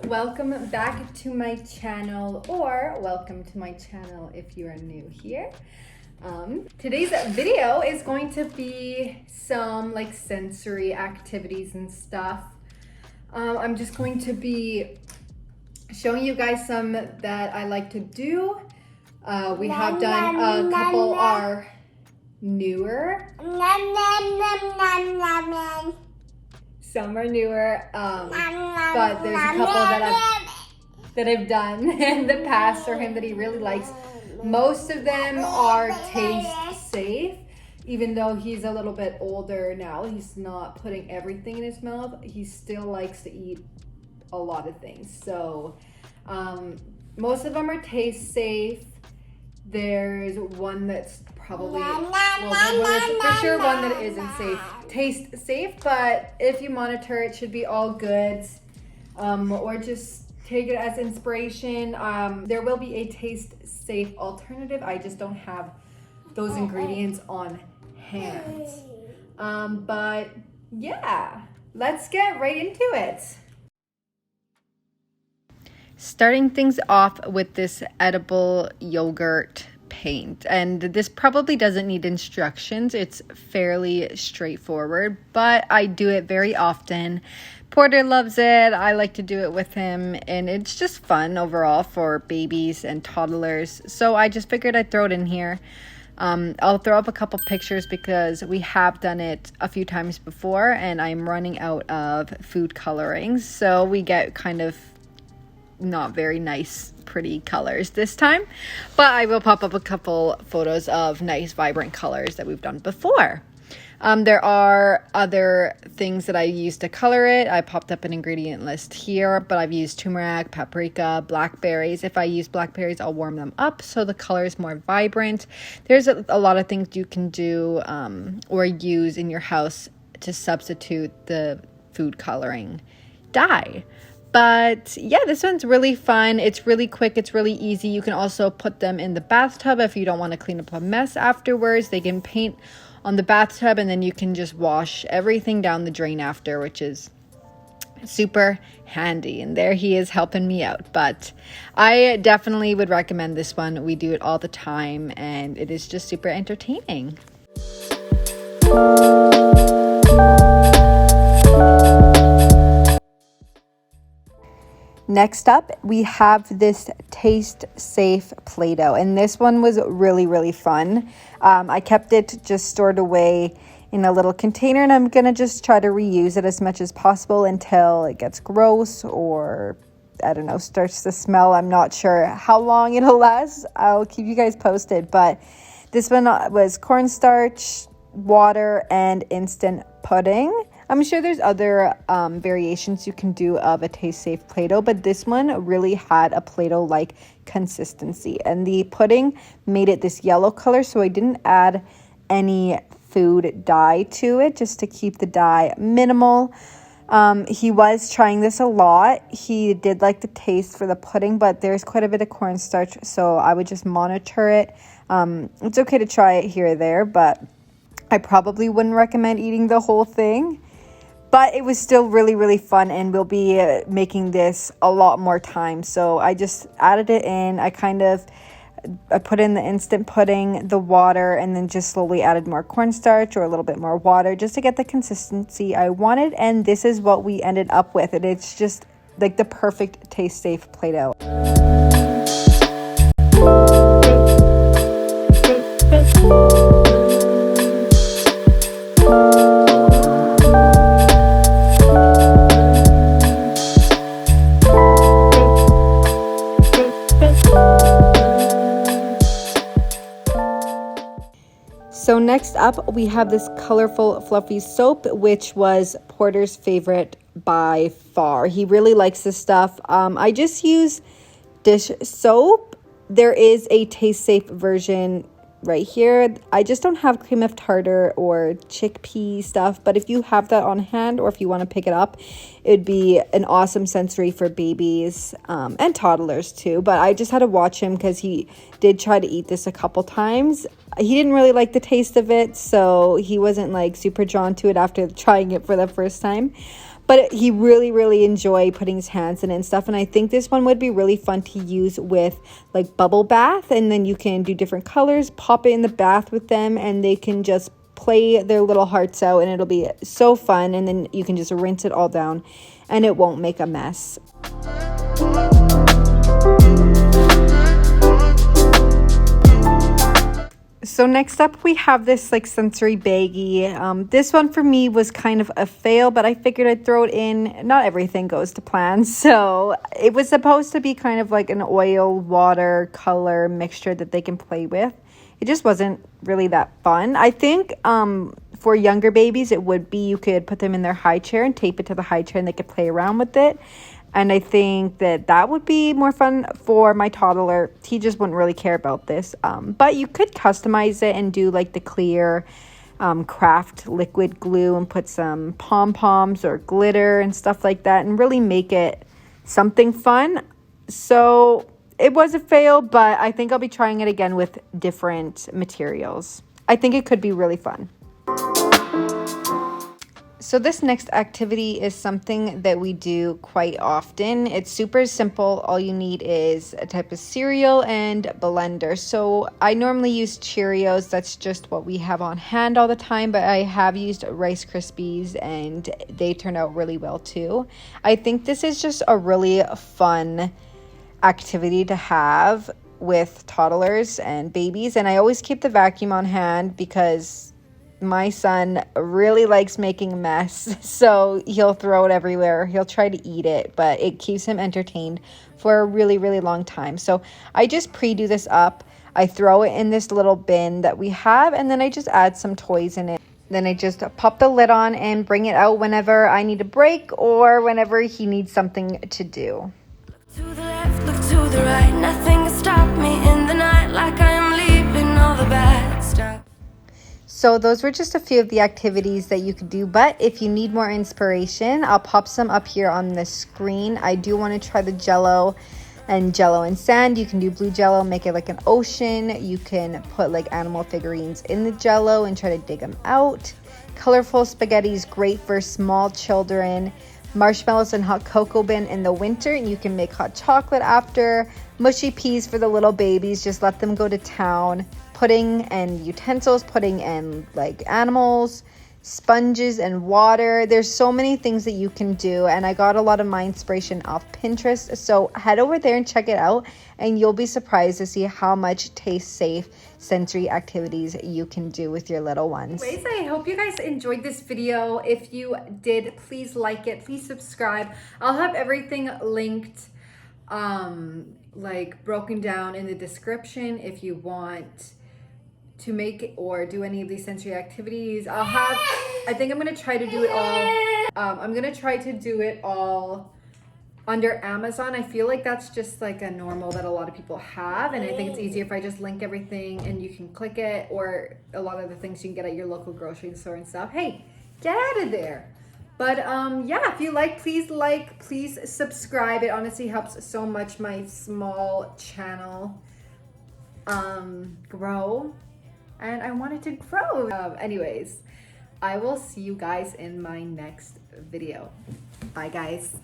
welcome back to my channel, or welcome to my channel if you are new here. Today's video is going to be some like sensory activities and stuff. I'm just going to be showing you guys some that I like to do. We have done a couple are newer. Some are newer, but there's a couple that I've done in the past for him that he really likes. Most of them are taste safe, even though he's a little bit older now. He's not putting everything in his mouth. He still likes to eat a lot of things. So most of them are taste safe. There's one that's probably, there's for sure one that isn't safe. Taste safe, but if you monitor it, should be all good. Or just take it as inspiration. There will be a taste safe alternative. I just don't have those ingredients on hand. But yeah, let's get right into it. Starting things off with this edible yogurt paint, and this probably doesn't need instructions. It's fairly straightforward, but I do it very often. Porter loves it. I like to do it with him, and it's just fun overall for babies and toddlers. So I just figured I'd throw it in here. I'll throw up a couple pictures because we have done it a few times before, and I'm running out of food colorings, so we get kind of not very nice pretty colors this time, but I will pop up a couple photos of nice vibrant colors that we've done before. There are other things that I use to color it. I popped up an ingredient list here, but I've used turmeric, paprika, blackberries. If I use blackberries, I'll warm them up so the color is more vibrant. There's a lot of things you can do or use in your house to substitute the food coloring dye. But yeah, this one's really fun. It's really quick. It's really easy. You can also put them in the bathtub if you don't want to clean up a mess afterwards. They can paint on the bathtub, and then you can just wash everything down the drain after, which is super handy. And there he is helping me out. But I definitely would recommend this one. We do it all the time, and it is just super entertaining. Next up, we have this taste safe Play-Doh, and this one was really fun. I kept it just stored away in a little container, and I'm gonna just try to reuse it as much as possible until it gets gross or, I don't know, starts to smell. I'm not sure how long it'll last. I'll keep you guys posted, but this one was cornstarch, water, and instant pudding. I'm sure there's other variations you can do of a taste safe Play-Doh, but this one really had a Play-Doh-like consistency. And the pudding made it this yellow color, so I didn't add any food dye to it, just to keep the dye minimal. He was trying this a lot. He did like the taste for the pudding, but there's quite a bit of cornstarch, so I would just monitor it. It's okay to try it here or there, but I probably wouldn't recommend eating the whole thing. But it was still really fun, and we'll be making this a lot more time. So I just added it in. I put in the instant pudding, the water, and then just slowly added more cornstarch or a little bit more water just to get the consistency I wanted. And this is what we ended up with. And it's just like the perfect taste safe Play-Doh. So next up, we have this colorful fluffy soap, which was Porter's favorite by far. He really likes this stuff. I just use dish soap. There is a taste safe version right here. I just don't have cream of tartar or chickpea stuff, but if you have that on hand or if you want to pick it up, it'd be an awesome sensory for babies and toddlers too. But I just had to watch him because he did try to eat this a couple times. He didn't really like the taste of it, so he wasn't like super drawn to it after trying it for the first time. But he really enjoyed putting his hands in it and stuff. And I think this one would be really fun to use with like bubble bath. And then you can do different colors, pop it in the bath with them, and they can just play their little hearts out, and it'll be so fun. And then you can just rinse it all down and it won't make a mess. So next up we have this like sensory baggie. This one for me was kind of a fail, but I figured I'd throw it in. Not everything goes to plan. So it was supposed to be kind of like an oil, water, color mixture that they can play with. It just wasn't really that fun. I think for younger babies it would be, you could put them in their high chair and tape it to the high chair and they could play around with it. And I think that would be more fun for my toddler. He just wouldn't really care about this. But you could customize it and do like the clear craft liquid glue and put some pom-poms or glitter and stuff like that and really make it something fun. So it was a fail, but I think I'll be trying it again with different materials. I think it could be really fun. So this next activity is something that we do quite often. It's super simple. All you need is a type of cereal and blender. So I normally use Cheerios. That's just what we have on hand all the time, but I have used Rice Krispies and they turn out really well too. I think this is just a really fun activity to have with toddlers and babies. And I always keep the vacuum on hand because my son really likes making a mess, so he'll throw it everywhere. He'll try to eat it, but it keeps him entertained for a really long time. So I just pre-do this up. I throw it in this little bin that we have, and then I just add some toys in it. Then I just pop the lid on and bring it out whenever I need a break or whenever he needs something to do. To the left, look to the right, nothing can stop me in the night, like I am leaving all the bad stuff. So those were just a few of the activities that you could do, but if you need more inspiration, I'll pop some up here on the screen. I do want to try the Jello and sand. You can do blue Jello, make it like an ocean. You can put like animal figurines in the Jello and try to dig them out. Colorful spaghetti is great for small children. Marshmallows and hot cocoa bin in the winter, and you can make hot chocolate after. Mushy peas for the little babies, just let them go to town. Pudding and utensils, pudding and like animals, sponges and water. There's so many things that you can do, and I got a lot of my inspiration off Pinterest, so head over there and check it out, and you'll be surprised to see how much taste safe sensory activities you can do with your little ones. Anyways, I hope you guys enjoyed this video. If you did, please like it, please subscribe. I'll have everything linked like broken down in the description if you want to make or do any of these sensory activities. I think I'm gonna try to do it all. I'm gonna try to do it all under Amazon. I feel like that's just like a normal that a lot of people have, and I think it's easier if I just link everything and you can click it, or a lot of the things you can get at your local grocery store and stuff. Hey, get out of there. But yeah, if you please subscribe. It honestly helps so much my small channel grow. And I want it to grow. Anyways, I will see you guys in my next video. Bye, guys.